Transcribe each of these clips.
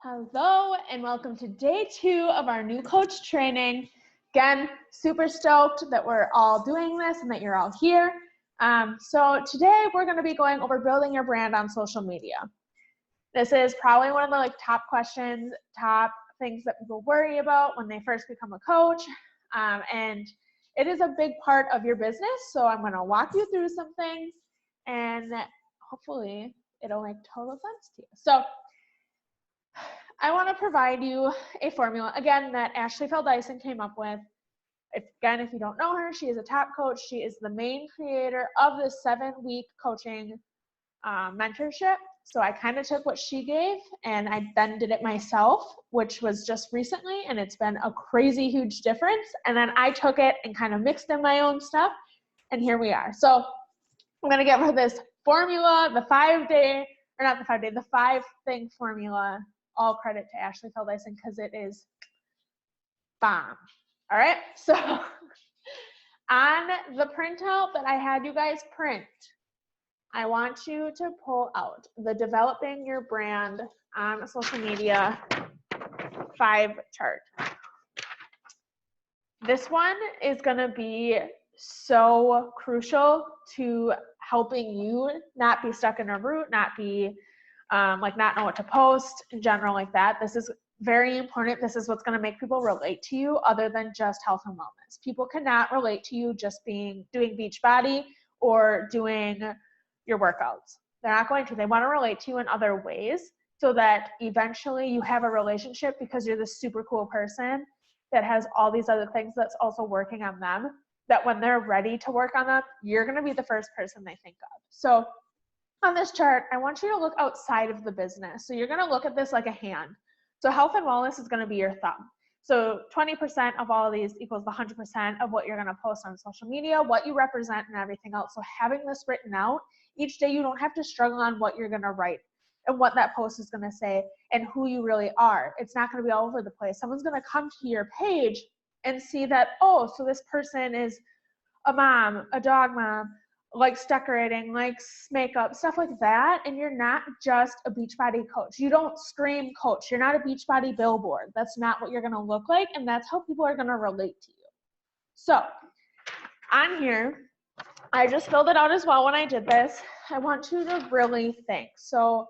Hello and welcome to day 2 of our new coach training. Again, super stoked that we're all doing this and that you're all here. So today we're going to be going over building your brand on social media. This is probably one of the top questions, top things that people worry about when they first become a coach. And it is a big part of your business. So I'm going to walk you through some things and hopefully it'll make total sense to you. So I want to provide you a formula, again, that Ashley Feldison came up with. If you don't know her, she is a top coach. She is the main creator of the 7-week coaching mentorship. So I kind of took what she gave and I then did it myself, which was just recently, and it's been a crazy huge difference. And then I took it and kind of mixed in my own stuff, and here we are. So I'm going to give her this formula, the 5-thing formula. All credit to Ashley Feldison because it is bomb. All right, so on the printout that I had you guys print, I want you to pull out the Developing Your Brand on Social Media 5 chart. This one is going to be so crucial to helping you not be stuck in a route, not be not know what to post in general like that. This is very important. This is what's going to make people relate to you other than just health and wellness. People cannot relate to you just doing Beachbody or doing your workouts. They're not going to. They want to relate to you in other ways so that eventually you have a relationship because you're this super cool person that has all these other things that's also working on them, that when they're ready to work on them, you're going to be the first person they think of. So on this chart, I want you to look outside of the business. So you're going to look at this like a hand. So health and wellness is going to be your thumb. So 20% of all of these equals the 100% of what you're going to post on social media, what you represent and everything else. So having this written out each day, you don't have to struggle on what you're going to write and what that post is going to say and who you really are. It's not going to be all over the place. Someone's going to come to your page and see that, oh, so this person is a mom, a dog mom, likes decorating, likes makeup, stuff like that. And you're not just a Beachbody coach. You don't scream coach. You're not a Beachbody billboard. That's not what you're going to look like. And that's how people are going to relate to you. So on here, I just filled it out as well when I did this. I want you to really think. So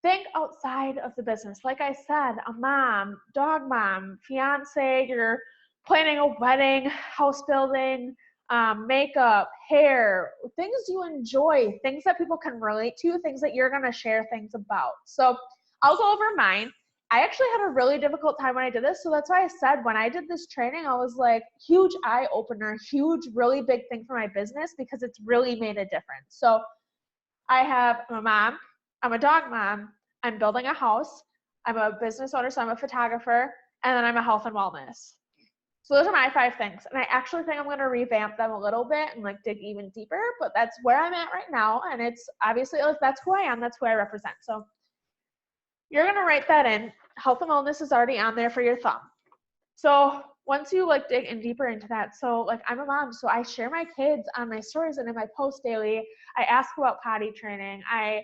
think outside of the business. Like I said, a mom, dog mom, fiance, you're planning a wedding, house building, makeup, hair, things you enjoy, things that people can relate to, things that you're going to share things about. So I'll go over mine. I actually had a really difficult time when I did this. So that's why I said when I did this training, I was like, huge eye opener, huge, really big thing for my business because it's really made a difference. So I have a mom, I'm a dog mom, I'm building a house, I'm a business owner, so I'm a photographer, and then I'm a health and wellness. So those are my 5 things. And I actually think I'm going to revamp them a little bit and dig even deeper, but that's where I'm at right now. And it's obviously that's who I am. That's who I represent. So you're going to write that in. Health and wellness is already on there for your thumb. So once you dig in deeper into that, so I'm a mom, so I share my kids on my stories and in my post daily. I ask about potty training. I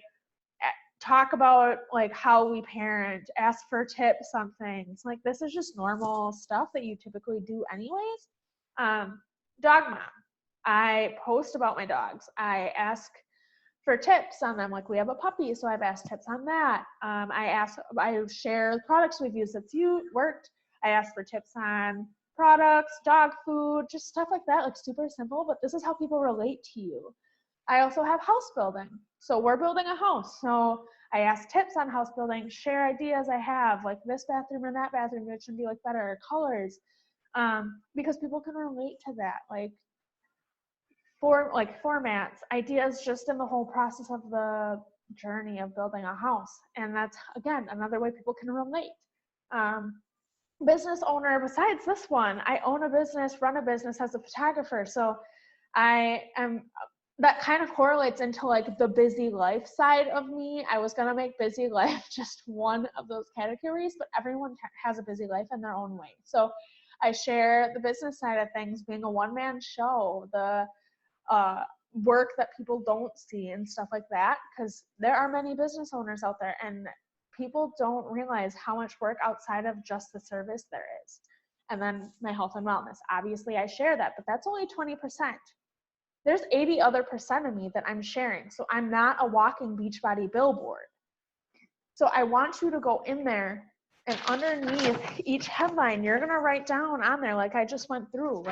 talk about how we parent, ask for tips on things. This is just normal stuff that you typically do anyways. Dog mom, I post about my dogs. I ask for tips on them. We have a puppy, so I've asked tips on that. I share products we've used that's worked. I ask for tips on products, dog food, just stuff like that, super simple, but this is how people relate to you. I also have house building. So we're building a house. So I ask tips on house building, share ideas I have, this bathroom and that bathroom, which should be better colors, because people can relate to that. Formats, ideas just in the whole process of the journey of building a house. And that's, again, another way people can relate. Business owner, besides this one, I own a business, run a business as a photographer. So that kind of correlates into the busy life side of me. I was going to make busy life just one of those categories, but everyone has a busy life in their own way. So I share the business side of things, being a one-man show, the work that people don't see and stuff like that, because there are many business owners out there and People don't realize how much work outside of just the service there is. And then my health and wellness, obviously I share that, but that's only 20%. There's 80 other percent of me that I'm sharing. So I'm not a walking Beachbody billboard. So I want you to go in there, and underneath each headline, you're going to write down on there, like I just went through,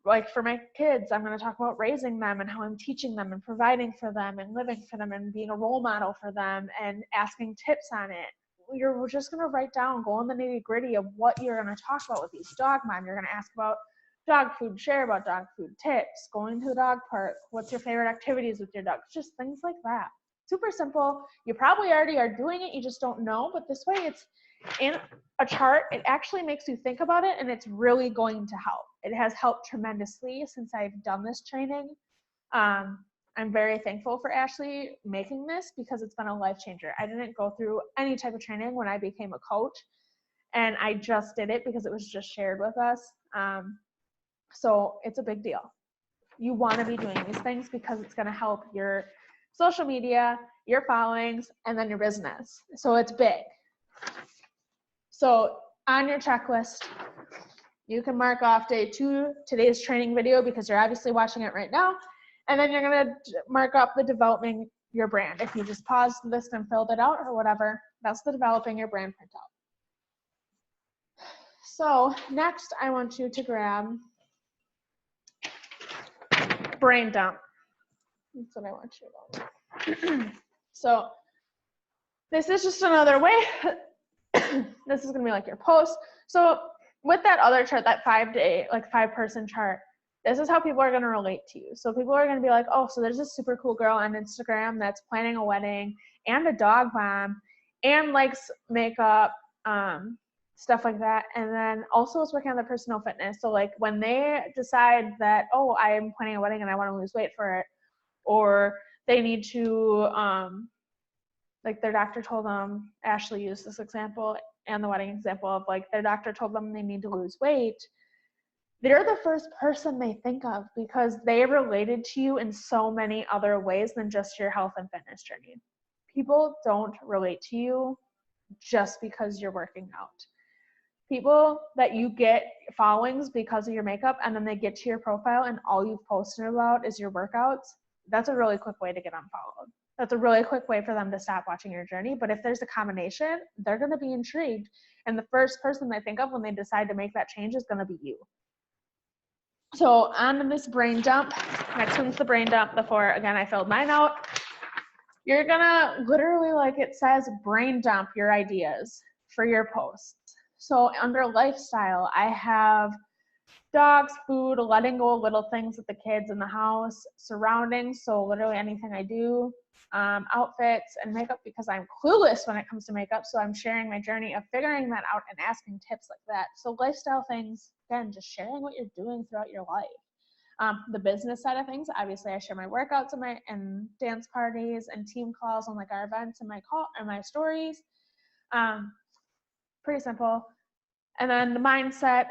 like for my kids, I'm going to talk about raising them and how I'm teaching them and providing for them and living for them and being a role model for them and asking tips on it. You're just going to write down, go in the nitty gritty of what you're going to talk about with these. Dog mom, you're going to ask about dog food, share about dog food, tips, going to the dog park, what's your favorite activities with your dogs, just things like that. Super simple. You probably already are doing it, you just don't know, but this way it's in a chart. It actually makes you think about it, and it's really going to help. It has helped tremendously since I've done this training. I'm very thankful for Ashley making this because it's been a life changer. I didn't go through any type of training when I became a coach, and I just did it because it was just shared with us. So it's a big deal. You want to be doing these things because it's going to help your social media, your followings, and then your business. So it's big. So on your checklist, you can mark off day 2, today's training video, because you're obviously watching it right now. And then you're going to mark up the developing your brand. If you just paused this and filled it out or whatever, that's the developing your brand printout. So next, I want you to grab brain dump. That's what I want you to do. So this is just another way. This is going to be like your post. So with that other chart, that 5-day, like 5-person chart, this is how people are going to relate to you. So people are going to be like, oh, so there's a super cool girl on Instagram that's planning a wedding and a dog mom and likes makeup, stuff like that. And then also is working on their personal fitness. So like when they decide that, oh, I am planning a wedding and I want to lose weight for it, or they need to, like their doctor told them, Ashley used this example and the wedding example of like their doctor told them they need to lose weight. They're the first person they think of because they related to you in so many other ways than just your health and fitness journey. People don't relate to you just because you're working out. People that you get followings because of your makeup, and then they get to your profile and all you've posted about is your workouts, that's a really quick way to get unfollowed. That's a really quick way for them to stop watching your journey. But if there's a combination, they're going to be intrigued. And the first person they think of when they decide to make that change is going to be you. So on this brain dump, next one's the brain dump before, again, I filled mine out. You're going to literally, like it says, brain dump your ideas for your posts. So under lifestyle, I have dogs, food, letting go of little things with the kids in the house, surroundings, so literally anything I do, outfits and makeup, because I'm clueless when it comes to makeup. So I'm sharing my journey of figuring that out and asking tips like that. So lifestyle things, again, just sharing what you're doing throughout your life. The business side of things, obviously I share my workouts and dance parties and team calls and like our events and my stories. Pretty simple. And then the mindset,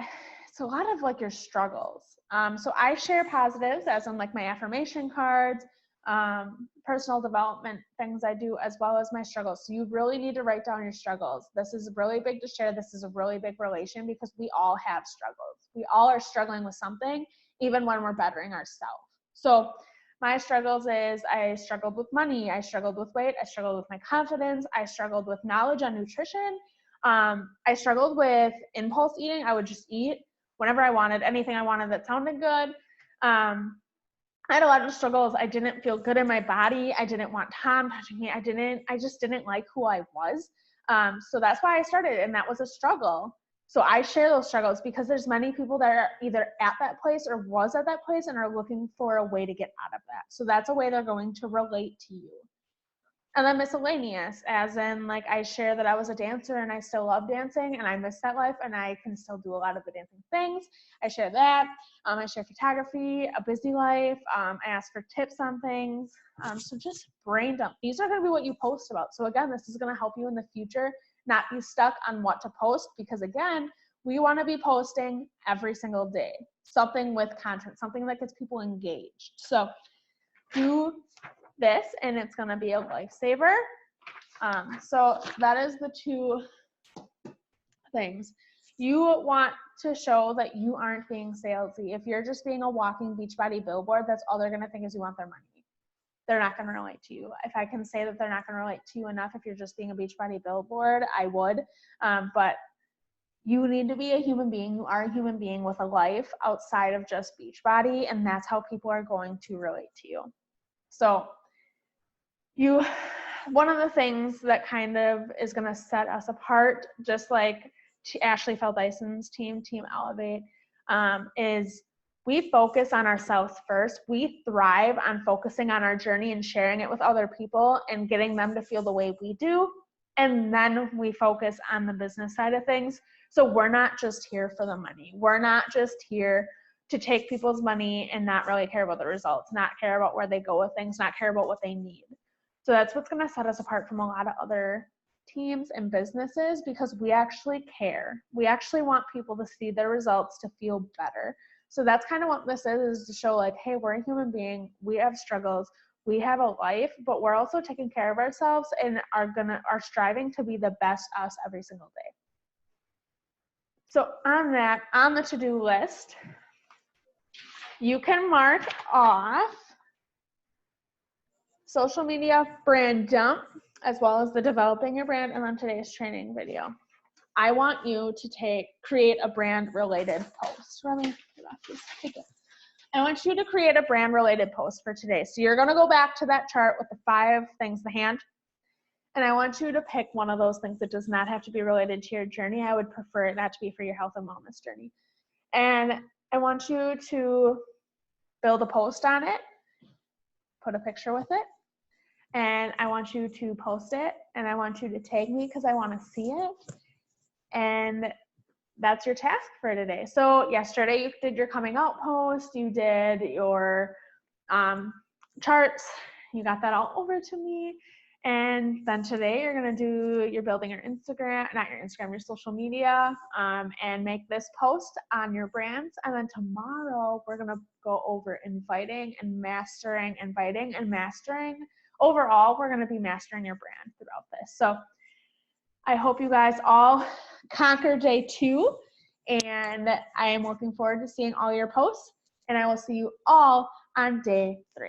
it's a lot of like your struggles. So I share positives, as in like my affirmation cards, personal development things I do, as well as my struggles. So you really need to write down your struggles. This is really big to share. This is a really big relation because we all have struggles. We all are struggling with something, even when we're bettering ourselves. So my struggles is I struggled with money. I struggled with weight. I struggled with my confidence. I struggled with knowledge on nutrition. I struggled with impulse eating. I would just eat whenever I wanted, anything I wanted that sounded good. I had a lot of struggles. I didn't feel good in my body. I didn't want Tom touching me. I just didn't like who I was. So that's why I started, and that was a struggle. So I share those struggles because there's many people that are either at that place or was at that place and are looking for a way to get out of that. So that's a way they're going to relate to you. And then miscellaneous, as in like I share that I was a dancer and I still love dancing and I miss that life and I can still do a lot of the dancing things. I share that. I share photography, a busy life. I ask for tips on things. So just brain dump. These are going to be what you post about. So again, this is going to help you in the future not be stuck on what to post, because again, we want to be posting every single day, something with content, something that gets people engaged. So do this and it's going to be a lifesaver. So that is the two things. You want to show that you aren't being salesy. If you're just being a walking Beachbody billboard, that's all they're going to think is you want their money. They're not going to relate to you. If I can say that they're not going to relate to you enough, if you're just being a Beachbody billboard, I would. But you need to be a human being. You are a human being with a life outside of just Beachbody, and that's how people are going to relate to you. So one of the things that kind of is going to set us apart, just like Ashley Feld-Dyson's team, Team Elevate, is we focus on ourselves first. We thrive on focusing on our journey and sharing it with other people and getting them to feel the way we do. And then we focus on the business side of things. So we're not just here for the money. We're not just here to take people's money and not really care about the results, not care about where they go with things, not care about what they need. So that's what's going to set us apart from a lot of other teams and businesses, because we actually care. We actually want people to see their results, to feel better. So that's kind of what this is to show like, hey, we're a human being. We have struggles. We have a life, but we're also taking care of ourselves and are striving to be the best us every single day. So on the to-do list, you can mark off social media brand dump, as well as the developing your brand, and then today's training video. I want you to create a brand related post. I want you to create a brand related post for today. So you're going to go back to that chart with the 5 things, the hand, and I want you to pick one of those things that does not have to be related to your journey. I would prefer that to be for your health and wellness journey. And I want you to build a post on it, put a picture with it, and I want you to post it, and I want you to tag me because I want to see it. And that's your task for today. So yesterday you did your coming out post, you did your charts, you got that all over to me. And then today you're going to do, you're building your Instagram, not your Instagram, your social media, and make this post on your brands. And then tomorrow we're going to go over inviting and mastering, inviting and mastering. Overall, we're going to be mastering your brand throughout this. So I hope you guys all conquer day 2, and I am looking forward to seeing all your posts, and I will see you all on day 3.